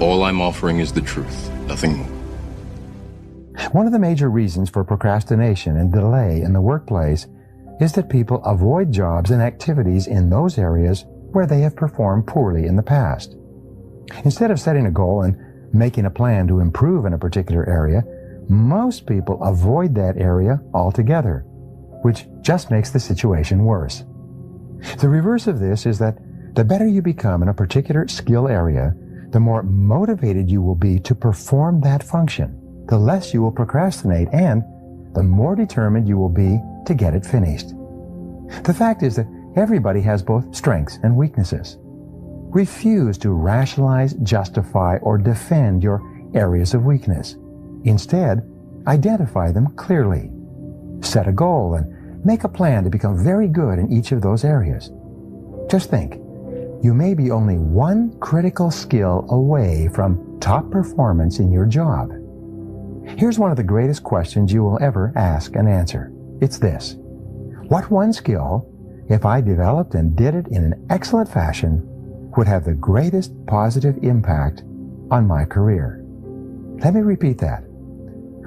All I'm offering is the truth, nothing more. One of the major reasons for procrastination and delay in the workplace is that people avoid jobs and activities in those areas where they have performed poorly in the past. Instead of setting a goal and making a plan to improve in a particular area, most people avoid that area altogether, which just makes the situation worse. The reverse of this is that the better you become in a particular skill area, the more motivated you will be to perform that function, the less you will procrastinate, and the more determined you will be to get it finished. The fact is that everybody has both strengths and weaknesses. Refuse to rationalize, justify, or defend your areas of weakness. Instead, identify them clearly. Set a goal and make a plan to become very good in each of those areas. Just think, you may be only one critical skill away from top performance in your job. Here's one of the greatest questions you will ever ask and answer. It's this: what one skill, if I developed and did it in an excellent fashion, would have the greatest positive impact on my career? Let me repeat that.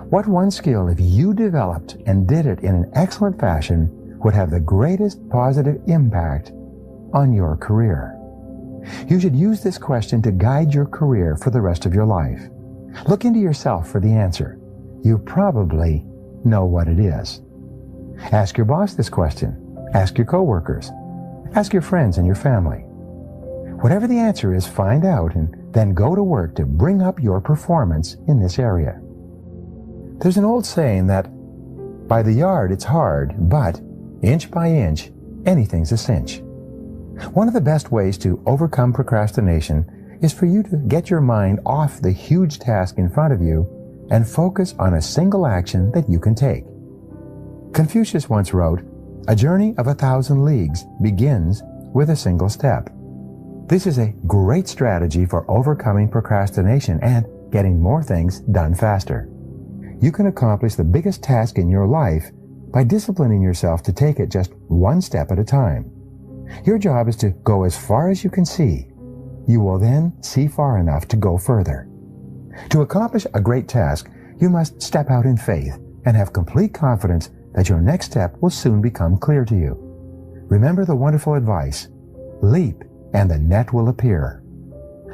What one skill, if you developed and did it in an excellent fashion, would have the greatest positive impact on your career? You should use this question to guide your career for the rest of your life. Look into yourself for the answer. You probably know what it is. Ask your boss this question. Ask your coworkers. Ask your friends and your family. Whatever the answer is, find out and then go to work to bring up your performance in this area. There's an old saying that by the yard it's hard, but inch by inch, anything's a cinch. One of the best ways to overcome procrastination is for you to get your mind off the huge task in front of you and focus on a single action that you can take. Confucius once wrote, "A journey of 1,000 leagues begins with a single step." This is a great strategy for overcoming procrastination and getting more things done faster. You can accomplish the biggest task in your life by disciplining yourself to take it just one step at a time. Your job is to go as far as you can see. You will then see far enough to go further. To accomplish a great task, you must step out in faith and have complete confidence that your next step will soon become clear to you. Remember the wonderful advice, leap and the net will appear.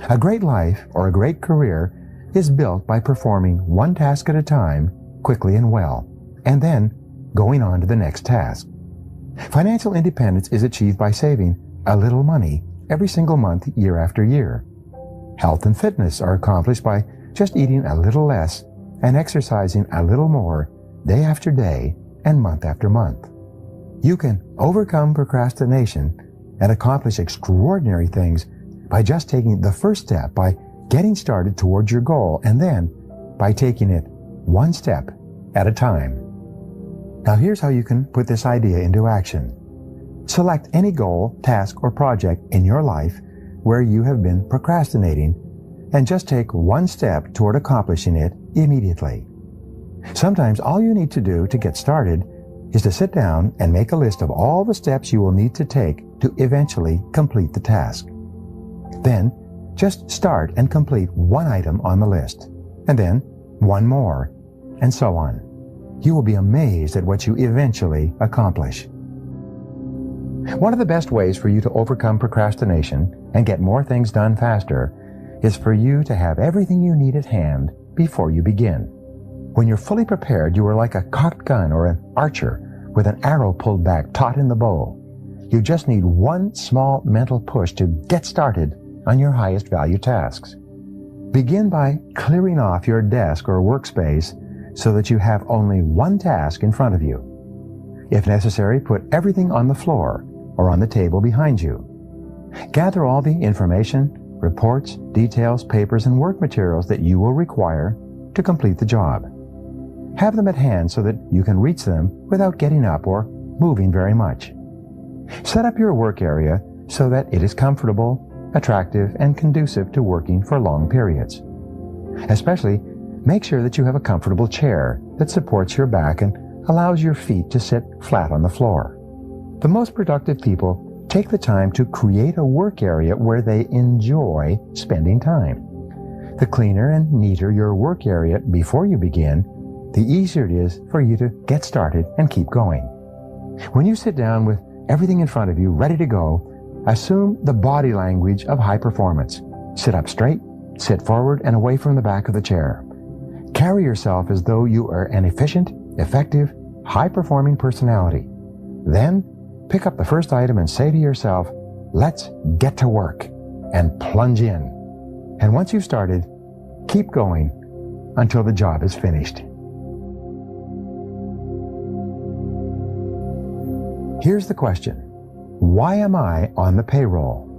A great life or a great career is built by performing one task at a time, quickly and well, and then going on to the next task. Financial independence is achieved by saving a little money every single month, year after year. Health and fitness are accomplished by just eating a little less and exercising a little more day after day and month after month. You can overcome procrastination and accomplish extraordinary things by just taking the first step, by getting started towards your goal, and then by taking it one step at a time. Now here's how you can put this idea into action. Select any goal, task, or project in your life where you have been procrastinating and just take one step toward accomplishing it immediately. Sometimes all you need to do to get started is to sit down and make a list of all the steps you will need to take to eventually complete the task. Then, just start and complete one item on the list, and then one more, and so on. You will be amazed at what you eventually accomplish. One of the best ways for you to overcome procrastination and get more things done faster is for you to have everything you need at hand before you begin. When you're fully prepared, you are like a cocked gun or an archer with an arrow pulled back taut in the bow. You just need one small mental push to get started on your highest value tasks. Begin by clearing off your desk or workspace so that you have only one task in front of you. If necessary, put everything on the floor or on the table behind you. Gather all the information, reports, details, papers, and work materials that you will require to complete the job. Have them at hand so that you can reach them without getting up or moving very much. Set up your work area so that it is comfortable, attractive, and conducive to working for long periods. Especially, make sure that you have a comfortable chair that supports your back and allows your feet to sit flat on the floor. The most productive people take the time to create a work area where they enjoy spending time. The cleaner and neater your work area before you begin, the easier it is for you to get started and keep going. When you sit down with everything in front of you ready to go, assume the body language of high performance. Sit up straight, sit forward and away from the back of the chair. Carry yourself as though you are an efficient, effective, high-performing personality. Then, pick up the first item and say to yourself, "Let's get to work," and plunge in. And once you've started, keep going until the job is finished. Here's the question: why am I on the payroll?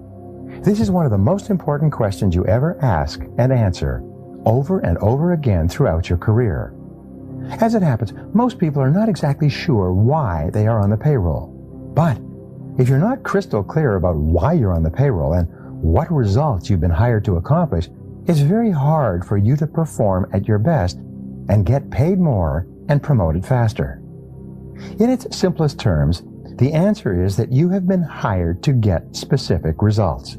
This is one of the most important questions you ever ask and answer over and over again throughout your career. As it happens, most people are not exactly sure why they are on the payroll. But if you're not crystal clear about why you're on the payroll and what results you've been hired to accomplish, it's very hard for you to perform at your best and get paid more and promoted faster. In its simplest terms, the answer is that you have been hired to get specific results.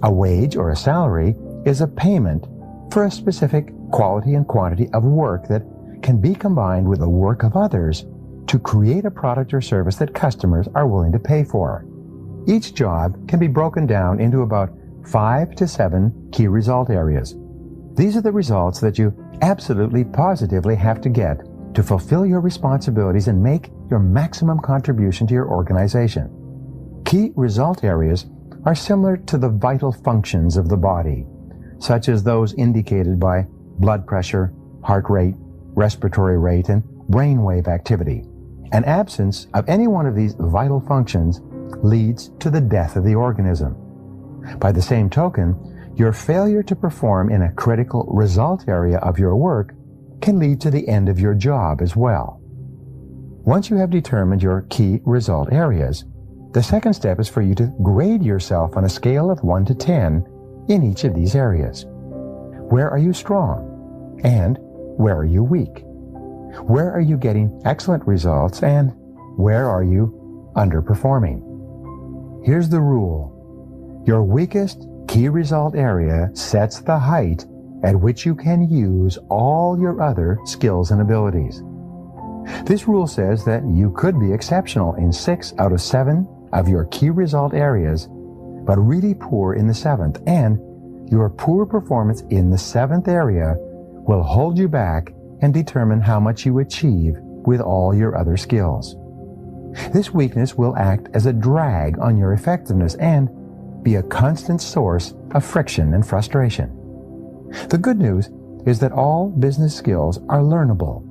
A wage or a salary is a payment for a specific quality and quantity of work that can be combined with the work of others to create a product or service that customers are willing to pay for. Each job can be broken down into about 5 to 7 key result areas. These are the results that you absolutely positively have to get to fulfill your responsibilities and make your maximum contribution to your organization. Key result areas are similar to the vital functions of the body, such as those indicated by blood pressure, heart rate, respiratory rate, and brainwave activity. An absence of any one of these vital functions leads to the death of the organism. By the same token, your failure to perform in a critical result area of your work can lead to the end of your job as well. Once you have determined your key result areas, the second step is for you to grade yourself on a scale of 1 to 10 in each of these areas. Where are you strong? And where are you weak? Where are you getting excellent results? And where are you underperforming? Here's the rule. Your weakest key result area sets the height at which you can use all your other skills and abilities. This rule says that you could be exceptional in 6 out of 7 of your key result areas, but really poor in the 7th, and your poor performance in the 7th area will hold you back and determine how much you achieve with all your other skills. This weakness will act as a drag on your effectiveness and be a constant source of friction and frustration. The good news is that all business skills are learnable.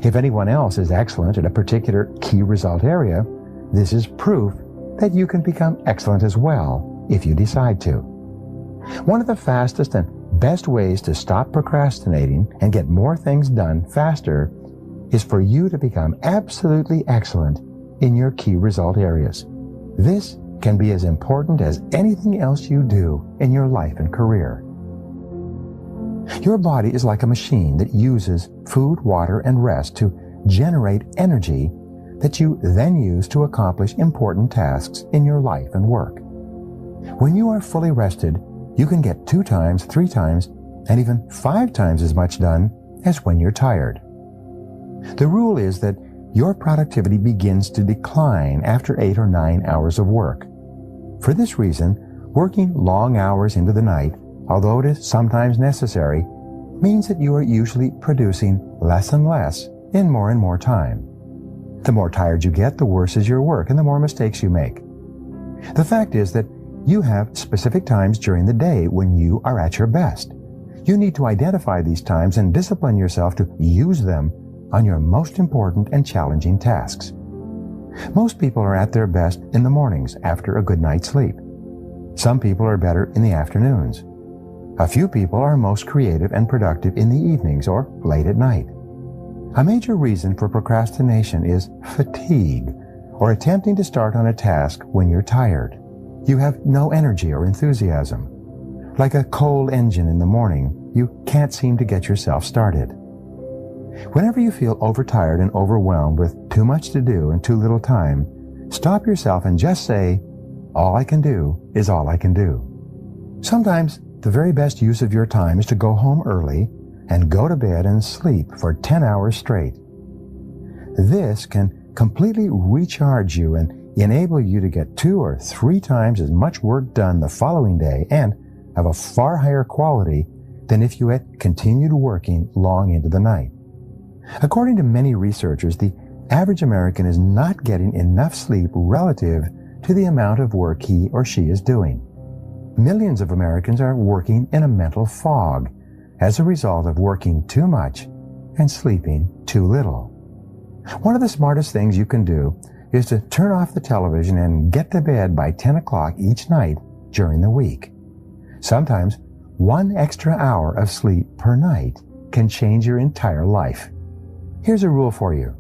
If anyone else is excellent at a particular key result area, this is proof that you can become excellent as well if you decide to. One of the fastest and best ways to stop procrastinating and get more things done faster is for you to become absolutely excellent in your key result areas. This can be as important as anything else you do in your life and career. Your body is like a machine that uses food, water, and rest to generate energy that you then use to accomplish important tasks in your life and work. When you are fully rested, you can get 2 times, 3 times, and even 5 times as much done as when you're tired. The rule is that your productivity begins to decline after 8 or 9 hours of work. For this reason, working long hours into the night, although it is sometimes necessary, means that you are usually producing less and less in more and more time. The more tired you get, the worse is your work and the more mistakes you make. The fact is that you have specific times during the day when you are at your best. You need to identify these times and discipline yourself to use them on your most important and challenging tasks. Most people are at their best in the mornings after a good night's sleep. Some people are better in the afternoons. A few people are most creative and productive in the evenings or late at night. A major reason for procrastination is fatigue, or attempting to start on a task when you're tired. You have no energy or enthusiasm. Like a coal engine in the morning, you can't seem to get yourself started. Whenever you feel overtired and overwhelmed with too much to do and too little time, stop yourself and just say, "All I can do is all I can do." Sometimes The very best use of your time is to go home early and go to bed and sleep for 10 hours straight. This can completely recharge you and enable you to get 2 or 3 times as much work done the following day and of a far higher quality than if you had continued working long into the night. According to many researchers, the average American is not getting enough sleep relative to the amount of work he or she is doing. Millions of Americans are working in a mental fog as a result of working too much and sleeping too little. One of the smartest things you can do is to turn off the television and get to bed by 10 o'clock each night during the week. Sometimes 1 extra hour of sleep per night can change your entire life. Here's a rule for you.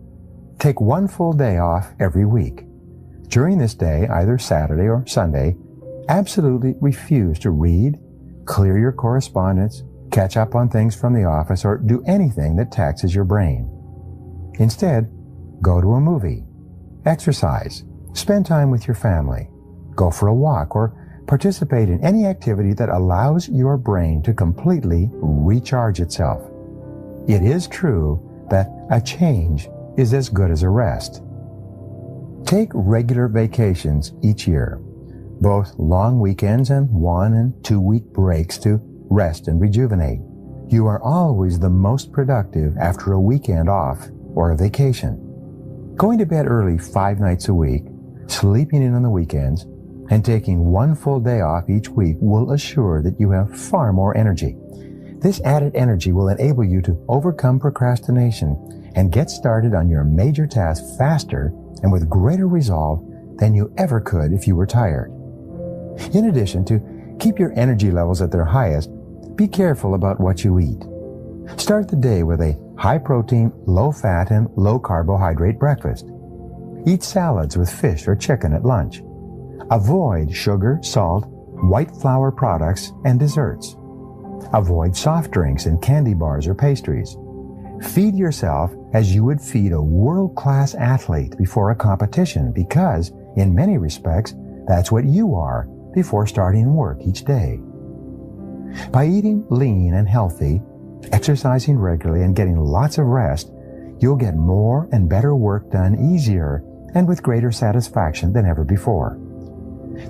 Take 1 full day off every week. During this day, either Saturday or Sunday, absolutely refuse to read, clear your correspondence, catch up on things from the office, or do anything that taxes your brain. Instead, go to a movie, exercise, spend time with your family, go for a walk, or participate in any activity that allows your brain to completely recharge itself. It is true that a change is as good as a rest. Take regular vacations each year, both long weekends and 1 and 2 week breaks to rest and rejuvenate. You are always the most productive after a weekend off or a vacation. Going to bed early 5 nights a week, sleeping in on the weekends, and taking 1 full day off each week will assure that you have far more energy. This added energy will enable you to overcome procrastination and get started on your major tasks faster and with greater resolve than you ever could if you were tired. In addition, to keep your energy levels at their highest, be careful about what you eat. Start the day with a high-protein, low-fat, and low-carbohydrate breakfast. Eat salads with fish or chicken at lunch. Avoid sugar, salt, white flour products, and desserts. Avoid soft drinks and candy bars or pastries. Feed yourself as you would feed a world-class athlete before a competition because, in many respects, that's what you are before starting work each day. By eating lean and healthy, exercising regularly, and getting lots of rest, you'll get more and better work done easier and with greater satisfaction than ever before.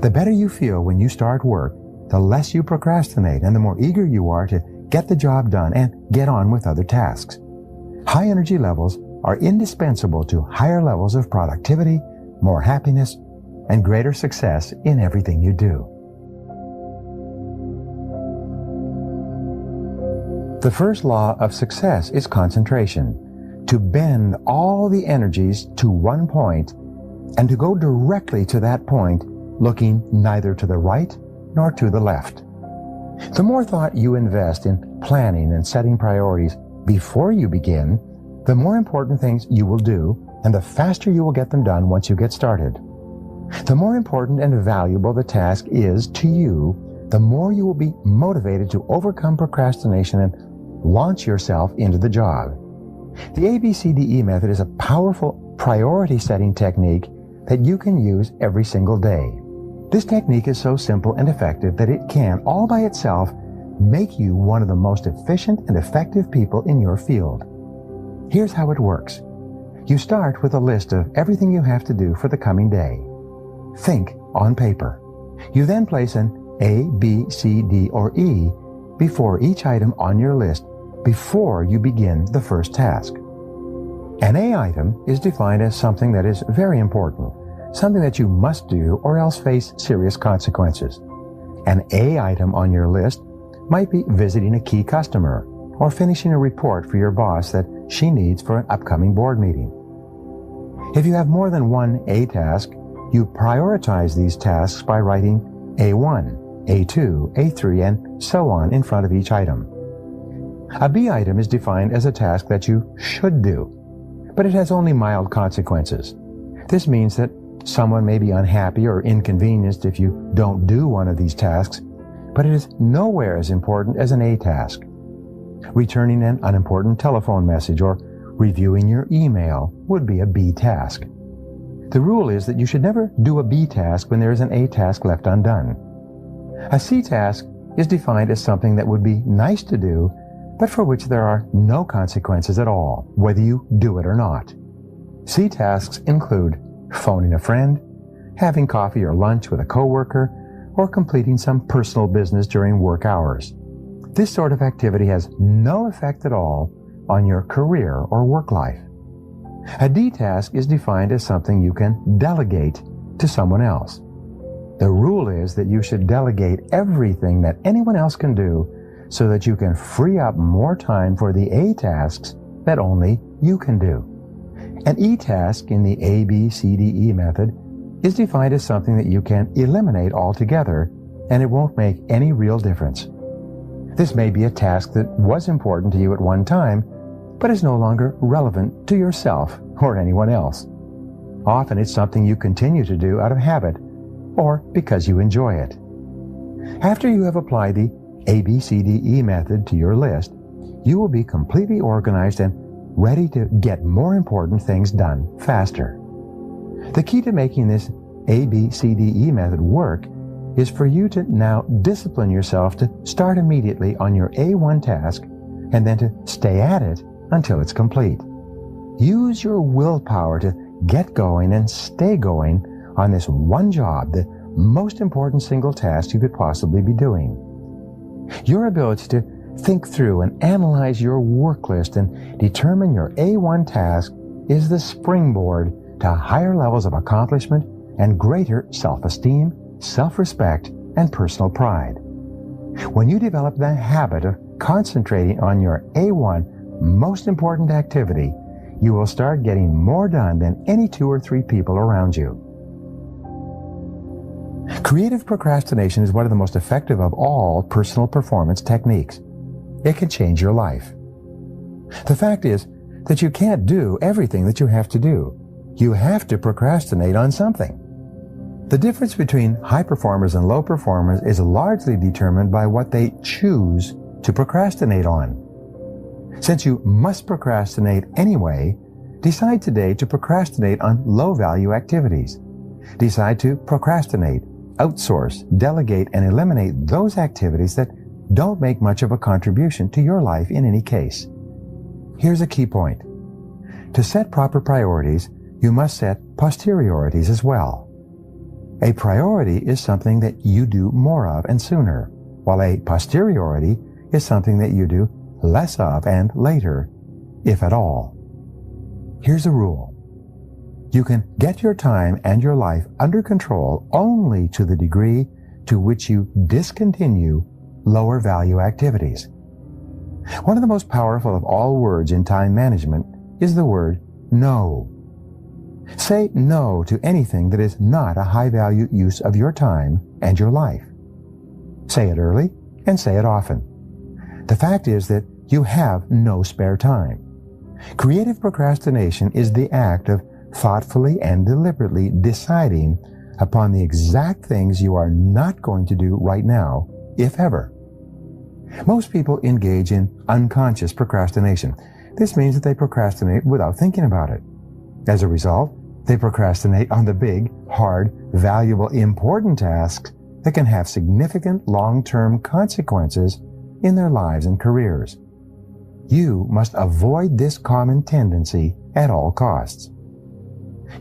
The better you feel when you start work, the less you procrastinate and the more eager you are to get the job done and get on with other tasks. High energy levels are indispensable to higher levels of productivity, more happiness, and greater success in everything you do. The first law of success is concentration, to bend all the energies to one point and to go directly to that point, looking neither to the right nor to the left. The more thought you invest in planning and setting priorities before you begin, the more important things you will do and the faster you will get them done once you get started. The more important and valuable the task is to you, the more you will be motivated to overcome procrastination and launch yourself into the job. The ABCDE method is a powerful priority setting technique that you can use every single day. This technique is so simple and effective that it can, all by itself, make you one of the most efficient and effective people in your field. Here's how it works. You start with a list of everything you have to do for the coming day. Think on paper. You then place an A, B, C, D, or E before each item on your list before you begin the first task. An A item is defined as something that is very important, something that you must do or else face serious consequences. An A item on your list might be visiting a key customer or finishing a report for your boss that she needs for an upcoming board meeting. If you have more than one A task, you prioritize these tasks by writing A1, A2, A3, and so on in front of each item. A B item is defined as a task that you should do, but it has only mild consequences. This means that someone may be unhappy or inconvenienced if you don't do one of these tasks, but it is nowhere as important as an A task. Returning an unimportant telephone message or reviewing your email would be a B task. The rule is that you should never do a B task when there is an A task left undone. A C task is defined as something that would be nice to do, but for which there are no consequences at all, whether you do it or not. C tasks include phoning a friend, having coffee or lunch with a coworker, or completing some personal business during work hours. This sort of activity has no effect at all on your career or work life. A D task is defined as something you can delegate to someone else. The rule is that you should delegate everything that anyone else can do so that you can free up more time for the A tasks that only you can do. An E task in the ABCDE method is defined as something that you can eliminate altogether, and it won't make any real difference. This may be a task that was important to you at one time, but is no longer relevant to yourself or anyone else. Often it's something you continue to do out of habit or because you enjoy it. After you have applied the ABCDE method to your list, you will be completely organized and ready to get more important things done faster. The key to making this ABCDE method work is for you to now discipline yourself to start immediately on your A1 task and then to stay at it until it's complete. Use your willpower to get going and stay going on this one job, the most important single task you could possibly be doing. Your ability to think through and analyze your work list and determine your A1 task is the springboard to higher levels of accomplishment and greater self-esteem, self-respect, and personal pride. When you develop the habit of concentrating on your A1 most important activity, you will start getting more done than any 2 or 3 people around you. Creative procrastination is one of the most effective of all personal performance techniques. It can change your life. The fact is that you can't do everything that you have to do. You have to procrastinate on something. The difference between high performers and low performers is largely determined by what they choose to procrastinate on. Since you must procrastinate anyway, decide today to procrastinate on low-value activities. Decide to procrastinate, outsource, delegate, and eliminate those activities that don't make much of a contribution to your life in any case. Here's a key point. To set proper priorities, you must set posteriorities as well. A priority is something that you do more of and sooner, while a posteriority is something that you do less of and later, if at all. Here's a rule. You can get your time and your life under control only to the degree to which you discontinue lower value activities. One of the most powerful of all words in time management is the word no. Say no to anything that is not a high-value use of your time and your life. Say it early and say it often. The fact is that you have no spare time. Creative procrastination is the act of thoughtfully and deliberately deciding upon the exact things you are not going to do right now, if ever. Most people engage in unconscious procrastination. This means that they procrastinate without thinking about it. As a result, they procrastinate on the big, hard, valuable, important tasks that can have significant long-term consequences in their lives and careers. You must avoid this common tendency at all costs.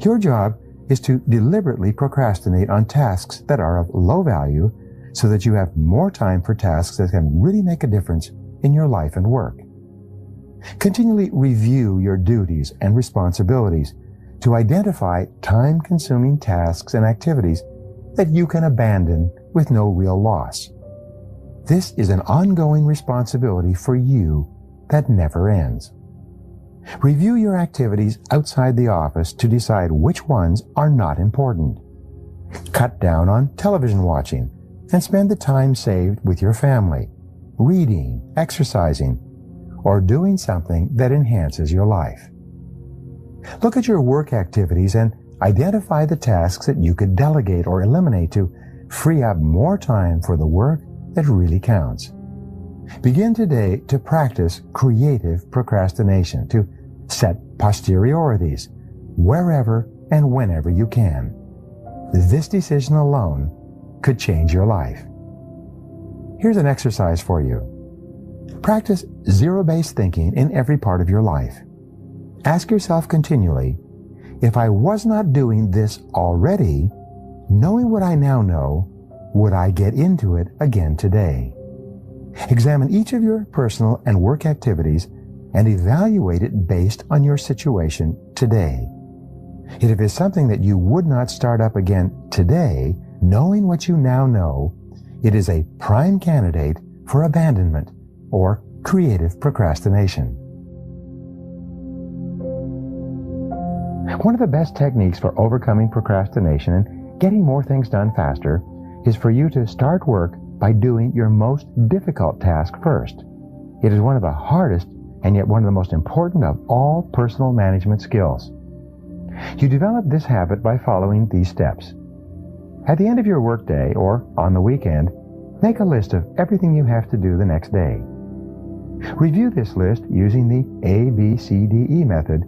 Your job is to deliberately procrastinate on tasks that are of low value so that you have more time for tasks that can really make a difference in your life and work. Continually review your duties and responsibilities to identify time-consuming tasks and activities that you can abandon with no real loss. This is an ongoing responsibility for you that never ends. Review your activities outside the office to decide which ones are not important. Cut down on television watching and spend the time saved with your family, reading, exercising, or doing something that enhances your life. Look at your work activities and identify the tasks that you could delegate or eliminate to free up more time for the work that really counts. Begin today to practice creative procrastination, to set posteriorities wherever and whenever you can. This decision alone could change your life. Here's an exercise for you. Practice zero-based thinking in every part of your life. Ask yourself continually, if I was not doing this already, knowing what I now know, would I get into it again today? Examine each of your personal and work activities and evaluate it based on your situation today. If it is something that you would not start up again today, knowing what you now know, it is a prime candidate for abandonment or creative procrastination. One of the best techniques for overcoming procrastination and getting more things done faster is for you to start work by doing your most difficult task first. It is one of the hardest and yet one of the most important of all personal management skills. You develop this habit by following these steps. At the end of your workday or on the weekend, make a list of everything you have to do the next day. Review this list using the ABCDE method.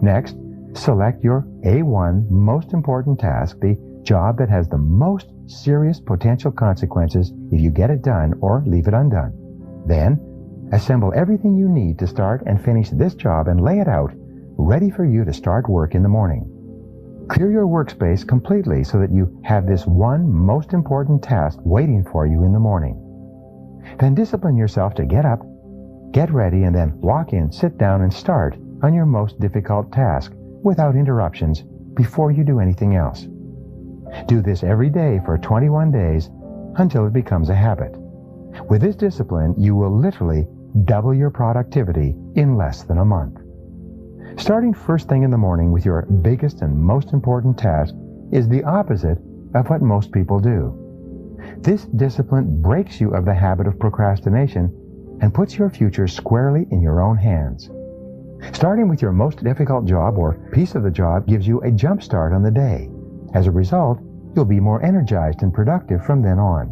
Next, select your A1 most important task, the job that has the most serious potential consequences if you get it done or leave it undone. Then, assemble everything you need to start and finish this job and lay it out, ready for you to start work in the morning. Clear your workspace completely so that you have this one most important task waiting for you in the morning. Then discipline yourself to get up, get ready, and then walk in, sit down, and start on your most difficult task without interruptions before you do anything else. Do this every day for 21 days until it becomes a habit. With this discipline, you will literally double your productivity in less than a month. Starting first thing in the morning with your biggest and most important task is the opposite of what most people do. This discipline breaks you of the habit of procrastination and puts your future squarely in your own hands. Starting with your most difficult job or piece of the job gives you a jump start on the day. As a result, you'll be more energized and productive from then on.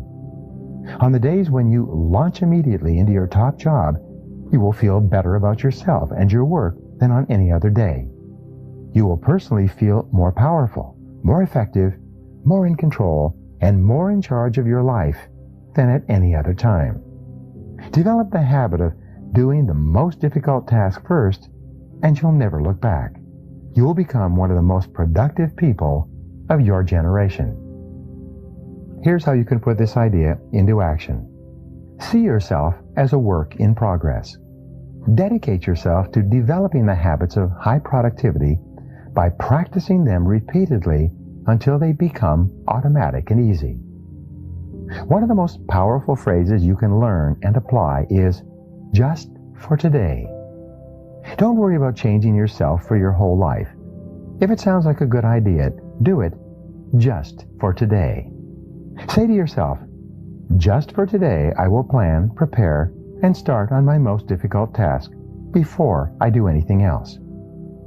On the days when you launch immediately into your top job, you will feel better about yourself and your work than on any other day. You will personally feel more powerful, more effective, more in control, and more in charge of your life than at any other time. Develop the habit of doing the most difficult task first, and you'll never look back. You will become one of the most productive people of your generation. Here's how you can put this idea into action. See yourself as a work in progress. Dedicate yourself to developing the habits of high productivity by practicing them repeatedly until they become automatic and easy. One of the most powerful phrases you can learn and apply is just for today. Don't worry about changing yourself for your whole life. If it sounds like a good idea, do it just for today. Say to yourself, just for today I will plan, prepare, and start on my most difficult task before I do anything else.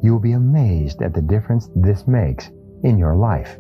You will be amazed at the difference this makes in your life.